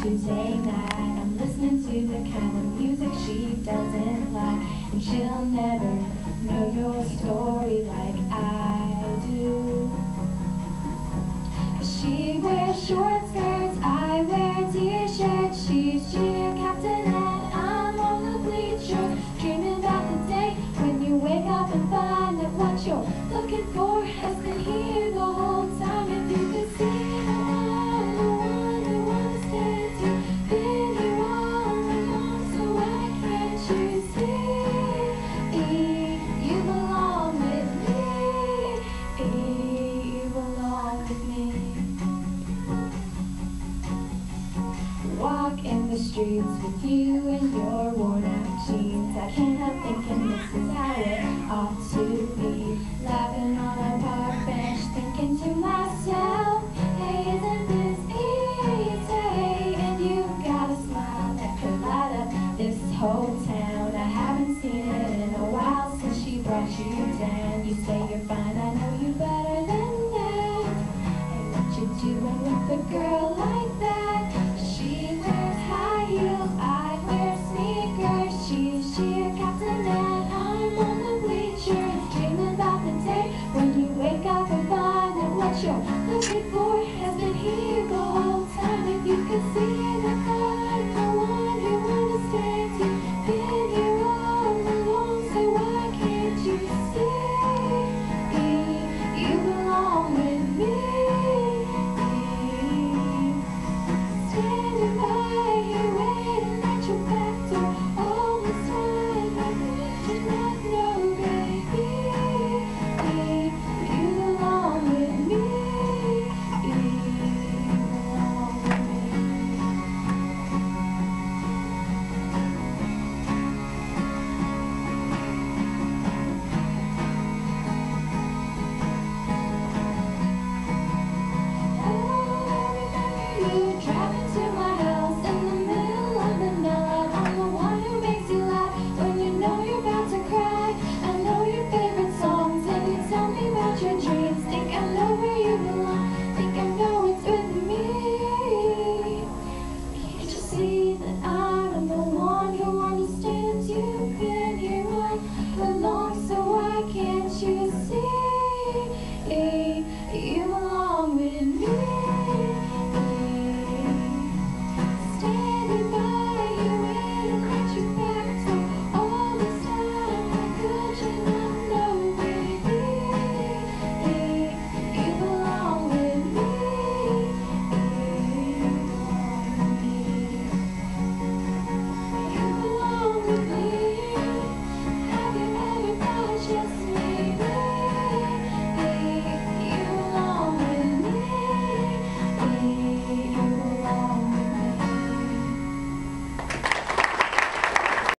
Tuesday night. I'm listening to the kind of music she doesn't like, and she'll never know your story like I do. She wears short skirts, I wear t-shirts. She's cheer captain and I'm on the bleachers, dreaming about the day when you wake up and find that what you're looking for has been here the whole time. If you could see I'm the one who understands you, been here all along, so why can't you see? You belong with me, you belong with me. Walk in the streets with you in your worn out jeans. I can't help thinking this is how it ought to be. Laughing on a park bench, thinking to myself, hey, isn't this easy? And you've got a smile that could light up this whole town. I haven't seen it in a while since she brought you down. You say you're fine, I know you better than that. Hey, what you doing with a girl like